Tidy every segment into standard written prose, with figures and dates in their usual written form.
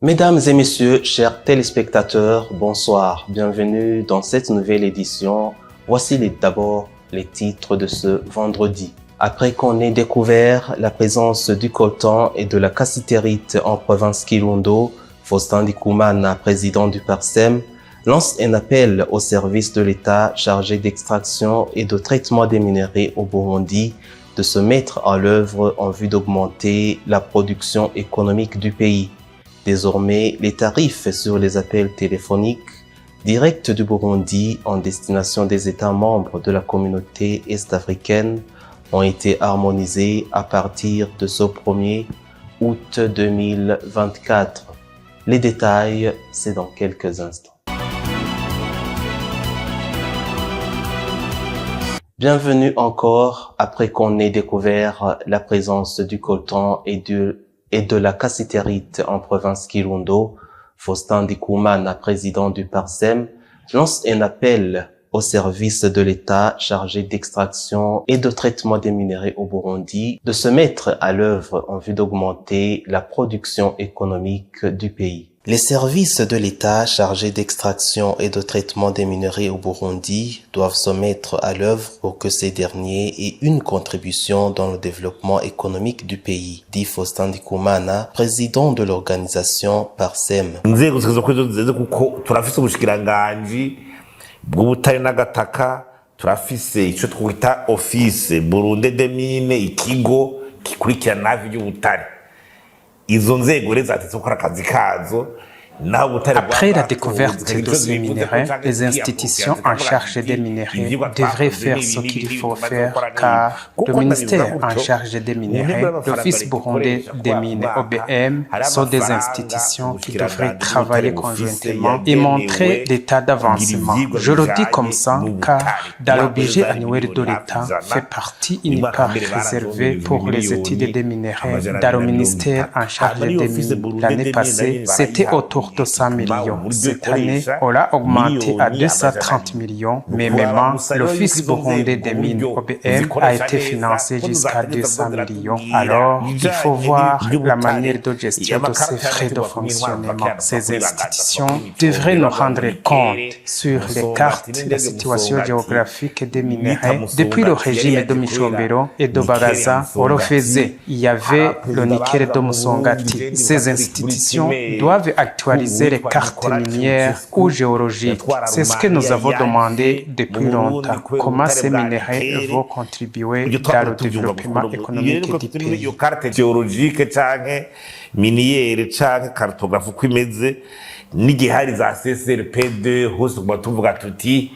Mesdames et messieurs, chers téléspectateurs, bonsoir. Bienvenue dans cette nouvelle édition. Voici d'abord les titres de ce vendredi. Après qu'on ait découvert la présence du coltan et de la cassitérite en province Kirundo, Faustin Ndikumana, président du PARSEM, lance un appel au service de l'État chargé d'extraction et de traitement des minerais au Burundi de se mettre à l'œuvre en vue d'augmenter la production économique du pays. Désormais, les tarifs sur les appels téléphoniques directs du Burundi en destination des États membres de la communauté est-africaine ont été harmonisés à partir de ce 1er août 2024. Les détails, c'est dans quelques instants. Bienvenue encore après qu'on ait découvert la présence du coltan et de la cassitérite en province Kirundo. Faustin Ndikumana, président du PARSEM, lance un appel au service de l'État chargé d'extraction et de traitement des minerais au Burundi de se mettre à l'œuvre en vue d'augmenter la production économique du pays. Les services de l'État chargés d'extraction et de traitement des minerais au Burundi doivent se mettre à l'œuvre pour que ces derniers aient une contribution dans le développement économique du pays, dit Faustin Ndikumana, président de l'organisation PARSEM. bw'ubutare n'agataka turafise ico twita office Burundi de mine, ikigo gikurikirana ivy'ubutare. Izo nzego rero zateze gukora akazi kazo. Après la découverte de ces minerais, les institutions en charge des minerais devraient faire ce qu'il faut faire car le ministère en charge des minerais, l'Office burundais des mines OBM, sont des institutions qui devraient travailler conjointement et montrer l'état d'avancement. Je le dis comme ça car dans le budget annuel de l'État fait partie une part réservée pour les études des minerais dans le ministère en charge des mines. L'année passée, c'était autour de 100 millions. Cette année, on l'a augmenté à 230 millions, mais même l'Office burundais des mines OBM a été financé jusqu'à 200 millions. Alors, il faut voir la manière de gestion de ces frais de fonctionnement. Ces institutions devraient nous rendre compte sur les cartes de la situation géographique des minerais. Depuis le régime de Michombero et de Bagaza, on le faisait. Il y avait le nickel de Musongati. Ces institutions doivent actualiser les cartes minières ou géologiques. C'est ce que nous avons demandé depuis longtemps. Comment ces minerais vont contribuer dans le développement économique du pays. Carte géologique canke miniere canke cartographe uko imeze n'igihari za CSRP2 hose kuba tuvuga tuti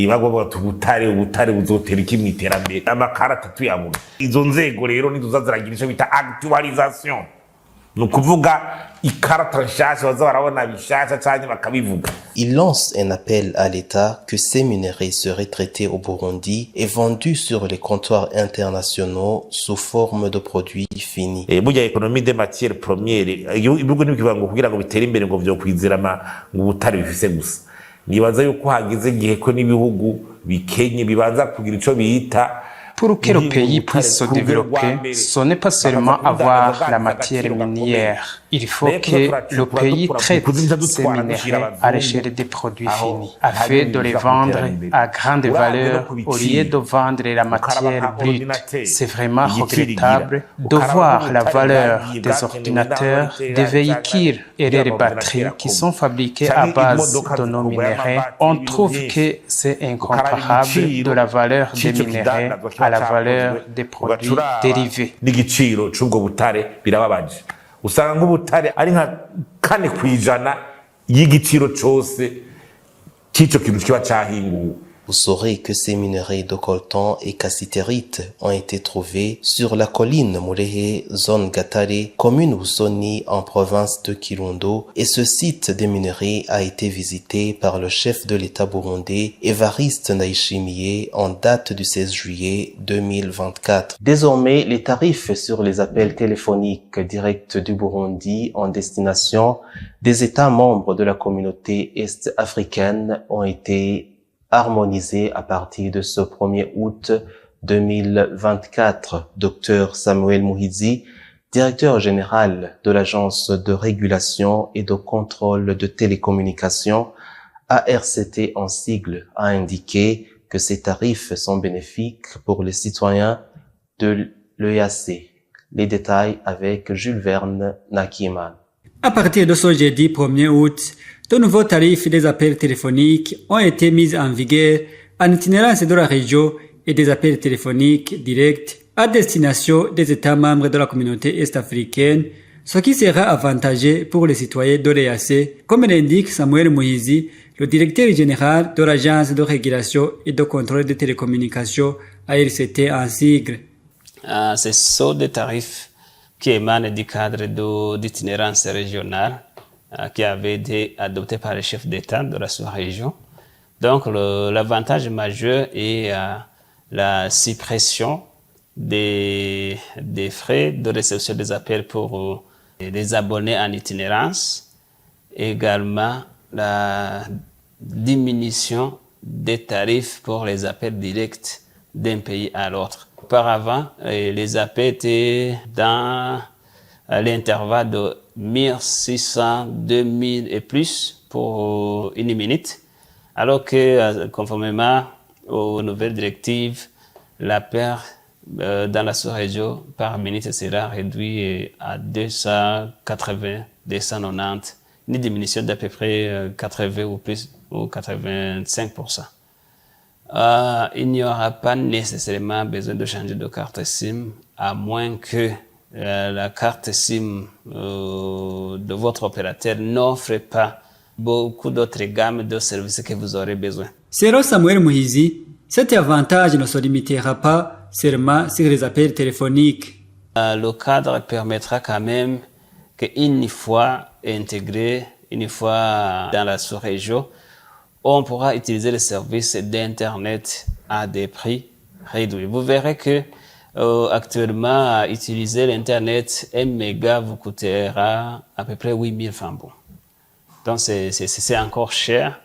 bagomba ubutare buzotera iki mwiterambere amakarata tuyabona. Izo nzego rero nizo zaziragira ico bita actualisation. Il lance un appel à l'État que ces minerais seraient traités au Burundi et vendus sur les comptoirs internationaux sous forme de produits finis. Burya économie des matières premières ibihugu n'ibivuga ngo kugira ngo bitere imbere ngo vyo kwizirama ngo ubutare bifise gusa. Nibaza yuko hageze igihe ko n'ibihugu bikenye bibanza kugira ico bita. Pour que le pays puisse se développer, ce n'est pas seulement avoir la matière minière. Il faut que le pays traite ces minerais à l'échelle des produits finis, afin de les vendre à grande valeur au lieu de vendre la matière brute. C'est vraiment regrettable de voir la valeur des ordinateurs, des véhicules et des batteries qui sont fabriqués à base de nos minerais. On trouve que c'est incomparable de la valeur des minerais à la valeur des produits dérivés. Usanga nk'ubutare ari nka 4% y'igiciro cyose cy'ico kintu kiba cyahinguwe. Vous saurez que ces minerais de coltan et cassitérite ont été trouvés sur la colline Murehe, zone Gatare, commune Busoni en province de Kirundo, et ce site des minerais a été visité par le chef de l'État burundais, Évariste Ndayishimiye, en date du 16 juillet 2024. Désormais, les tarifs sur les appels téléphoniques directs du Burundi en destination des États membres de la communauté est-africaine ont été harmonisé à partir de ce 1er août 2024. Dr Samuel Muhizi, directeur général de l'Agence de régulation et de contrôle de télécommunications, ARCT en sigle, a indiqué que ces tarifs sont bénéfiques pour les citoyens de l'EAC. Les détails avec Jules Verne Nakiman. À partir de ce jeudi 1er août, de nouveaux tarifs des appels téléphoniques ont été mis en vigueur en itinérance de la région et des appels téléphoniques directs à destination des États membres de la communauté est-africaine, ce qui sera avantageux pour les citoyens de l'EAC, comme l'indique Samuel Moïsi, le directeur général de l'Agence de régulation et de contrôle des télécommunications, ARCT en sigle. Ce sont des tarifs qui émanent du cadre d'itinérance régionale qui avait été adopté par le chef d'État de la sous-région. Donc l'avantage majeur est la suppression des frais de réception des appels pour les abonnés en itinérance, également la diminution des tarifs pour les appels directs d'un pays à l'autre. Auparavant, les appels étaient dans l'intervalle de 1600, 2000 et plus pour une minute, alors que conformément aux nouvelles directives, l'appel dans la sous-région par minute sera réduit à 280, 290, une diminution d'à peu près 80 ou plus, ou 85%. Il n'y aura pas nécessairement besoin de changer de carte SIM, à moins que la carte SIM de votre opérateur n'offre pas beaucoup d'autres gammes de services que vous aurez besoin. Selon Samuel Moïsi, cet avantage ne se limitera pas seulement sur les appels téléphoniques. Le cadre permettra quand même qu'une fois intégré, une fois dans la sous-région, on pourra utiliser les services d'Internet à des prix réduits. Vous verrez que actuellement, utiliser l'Internet, 1 méga vous coûtera à peu près 8000 francs. Donc c'est encore cher.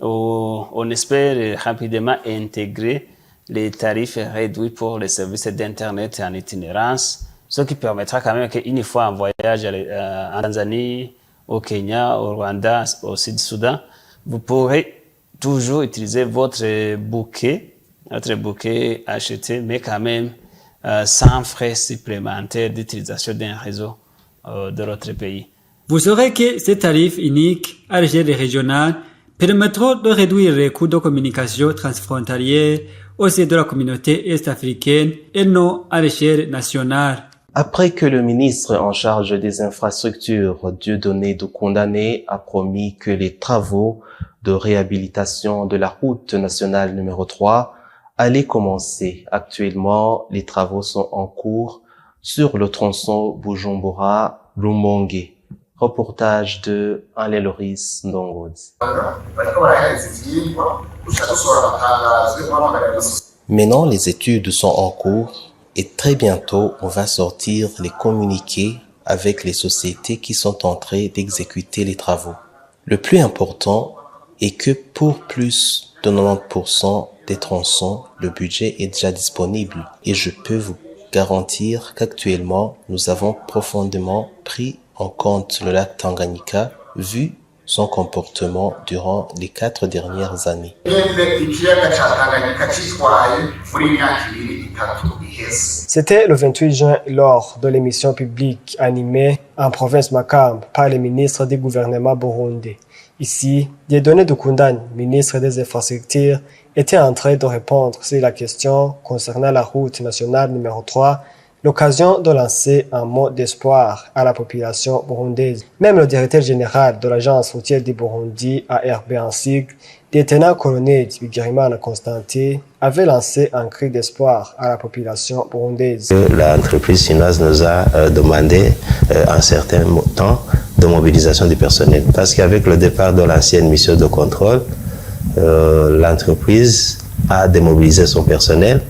On espère rapidement intégrer les tarifs réduits pour les services d'Internet en itinérance, ce qui permettra quand même qu'une fois en voyage en Tanzanie, au Kenya, au Rwanda, au Sud-Soudan, vous pourrez toujours utiliser votre bouquet acheté, mais quand même sans frais supplémentaires d'utilisation d'un réseau de notre pays. Vous saurez que ces tarifs uniques à l'échelle régionale permettront de réduire les coûts de communication transfrontalière au sein de la communauté est-africaine et non à l'échelle nationale. Après que le ministre en charge des infrastructures, Dieudonné Doukoundane, a promis que les travaux de réhabilitation de la route nationale numéro 3 allaient commencer. Actuellement, les travaux sont en cours sur le tronçon Bujumbura-Rumonge. Reportage de Alain Loris Ndongodi. Maintenant, les études sont en cours et très bientôt, on va sortir les communiqués avec les sociétés qui sont en train d'exécuter les travaux. Le plus important est que pour plus de 90% des tronçons, le budget est déjà disponible et je peux vous garantir qu'actuellement, nous avons profondément pris en compte le lac Tanganyika vu son comportement durant les 4 dernières années. C'était le 28 juin lors de l'émission publique animée en province Makamba par le ministre du gouvernement burundais. Ici, Dieudonné Doukoundane, ministre des Infrastructures, était en train de répondre sur la question concernant la route nationale numéro 3, l'occasion de lancer un mot d'espoir à la population burundaise. Même le directeur général de l'agence routière du Burundi, ARB en sigle, lieutenant-colonel Bigirimana Constantin, avait lancé un cri d'espoir à la population burundaise. L'entreprise chinoise nous a demandé un certain temps de mobilisation du personnel. Parce qu'avec le départ de l'ancienne mission de contrôle, l'entreprise a démobilisé son personnel.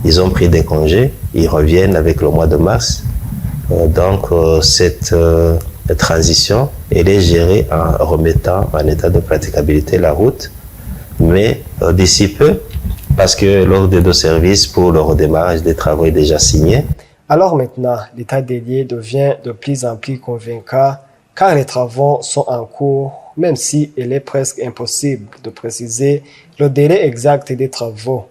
Ils ont pris des congés, ils reviennent avec le mois de mars. Donc cette transition, elle est gérée en remettant en état de praticabilité la route. Mais d'ici peu, parce que l'ordre de service pour le redémarrage des travaux est déjà signé. Alors maintenant, l'état des lieux devient de plus en plus convaincant car les travaux sont en cours, même si il est presque impossible de préciser le délai exact des travaux.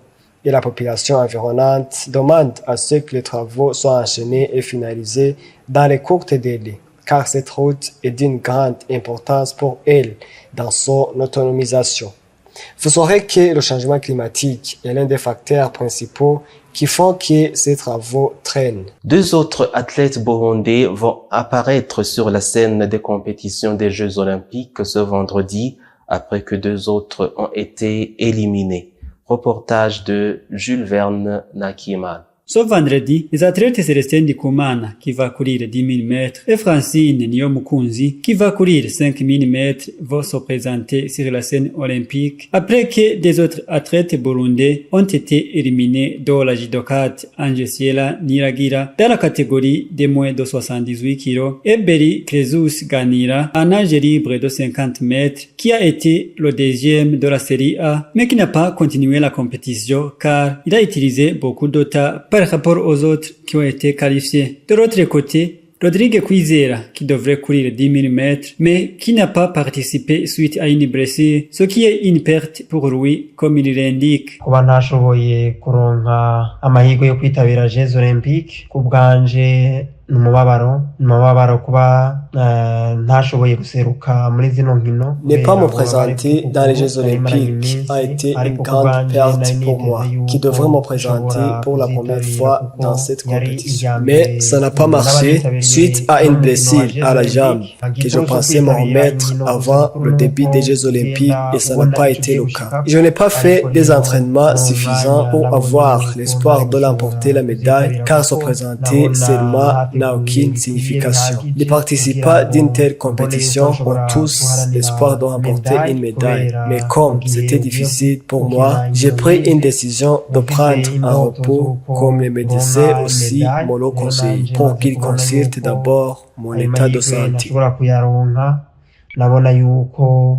Et la population environnante demande à ce que les travaux soient enchaînés et finalisés dans les courts délais, car cette route est d'une grande importance pour elle dans son autonomisation. Vous saurez que le changement climatique est l'un des facteurs principaux qui font que ces travaux traînent. 2 autres athlètes burundais vont apparaître sur la scène des compétitions des Jeux olympiques ce vendredi, après que 2 autres ont été éliminés. Reportage de Jules Verne Nakiman. Ce vendredi, les athlètes Célestin Ndikumana qui va courir 10 000 mètres et Francine Niyomukunzi qui va courir 5 000 mètres vont se présenter sur la scène olympique après que des autres athlètes burundais ont été éliminés dont la judokate Angesiela Niragira dans la catégorie des moins de 78 kg et Beri Krezus Ganira en nage libre de 50 mètres qui a été le 2e de la série A mais qui n'a pas continué la compétition car il a utilisé beaucoup de temps par rapport aux autres qui ont été qualifiés. De l'autre côté, Rodrigue Kwizera, qui devrait courir 10 000 mètres, mais qui n'a pas participé suite à une blessure, ce qui est une perte pour lui, comme il l'indique. Kuba ntashoboye kuronka amahirwe yo kwitabira Jeux Olympiques ku bwanje numubabaro kuba ntashoboye guseruka muri zino nkino. Ne pas me présenter dans les Jeux Olympiques a été une grande perte pour moi, qui devrait me présenter pour la première fois dans cette compétition. Mais ça n'a pas marché suite à une blessure à la jambe que je pensais me remettre avant le début des Jeux Olympiques et ça n'a pas été le cas. Je n'ai pas fait des entraînements suffisants pour avoir l'espoir de l'emporter la médaille car se présenter seulement n'a aucune signification. Les participants d'une telle compétition ont tous l'espoir de remporter une médaille. Mais comme c'était difficile pour moi, j'ai pris une décision de prendre un repos comme les médecins aussi me l'ont conseillé pour qu'ils consultent d'abord mon état de santé. Nabona yuko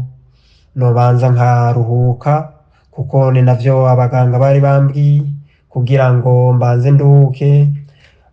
nobanza nkaruhuka kuko ni navyo abaganga bari bambwiye kugira ngo mbanze nduhuke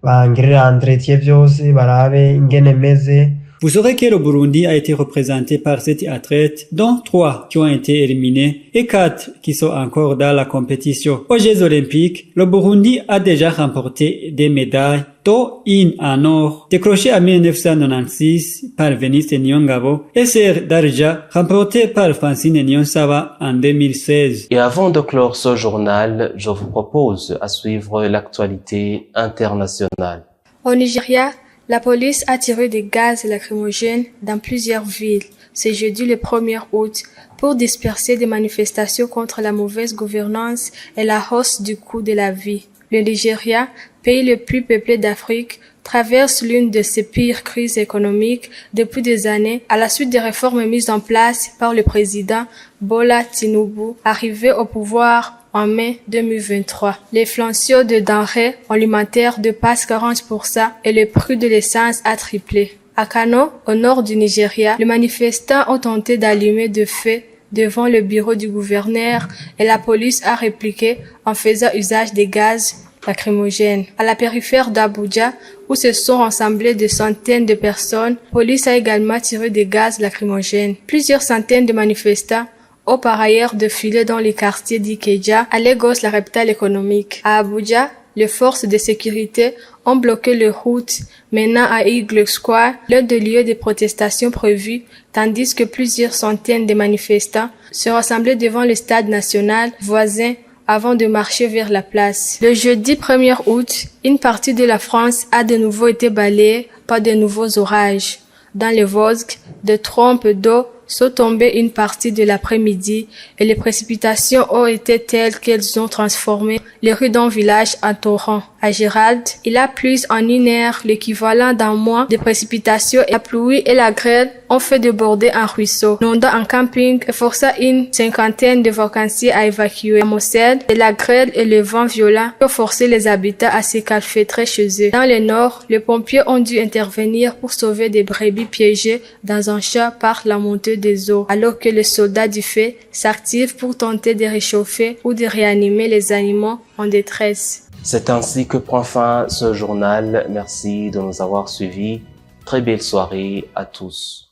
bangirire entretien byose barabe ingene meze. Vous saurez que le Burundi a été représenté par 7 athlètes, dont 3 qui ont été éliminés et 4 qui sont encore dans la compétition. Aux Jeux Olympiques, le Burundi a déjà remporté des médailles, dont une en or, décrochée en 1996 par Veniste Nyongabo et celle d'argent, remportée par Francine Nyonsaba en 2016. Et avant de clore ce journal, je vous propose à suivre l'actualité internationale. Au Nigeria, la police a tiré des gaz lacrymogènes dans plusieurs villes ce jeudi le 1er août pour disperser des manifestations contre la mauvaise gouvernance et la hausse du coût de la vie. Le Nigeria, pays le plus peuplé d'Afrique, traverse l'une de ses pires crises économiques depuis des années à la suite des réformes mises en place par le président Bola Tinubu, arrivé au pouvoir en mai 2023. L'inflation de denrées alimentaires dépasse 40% et le prix de l'essence a triplé. À Kano, au nord du Nigeria, les manifestants ont tenté d'allumer de feu devant le bureau du gouverneur et la police a répliqué en faisant usage des gaz lacrymogènes. À la périphérie d'Abuja, où se sont rassemblées des centaines de personnes, la police a également tiré des gaz lacrymogènes. Plusieurs centaines de manifestants ont par ailleurs défilé dans les quartiers d'Ikeja, à Lagos, la capitale économique. À Abuja, les forces de sécurité ont bloqué les routes menant à Eagle Square, l'un des lieux de protestation prévus, tandis que plusieurs centaines de manifestants se rassemblaient devant le stade national voisin avant de marcher vers la place. Le jeudi 1er août, une partie de la France a de nouveau été balayée par de nouveaux orages. Dans le Vosges, des trompes d'eau sont tombées une partie de l'après-midi et les précipitations ont été telles qu'elles ont transformé les rues d'un village en torrent. À Gérald, il a plu en 1 heure l'équivalent d'un mois de précipitations et la pluie et la grêle ont fait déborder un ruisseau, inondant un camping et forçant une 50aine de vacanciers à évacuer. À Moselle, la grêle et le vent violent ont forcé les habitants à se calfeutrer chez eux. Dans le nord, les pompiers ont dû intervenir pour sauver des brebis piégées dans un champ par la montée des eaux, alors que les soldats du feu s'activent pour tenter de réchauffer ou de réanimer les animaux en détresse. C'est ainsi que prend fin ce journal. Merci de nous avoir suivis. Très belle soirée à tous.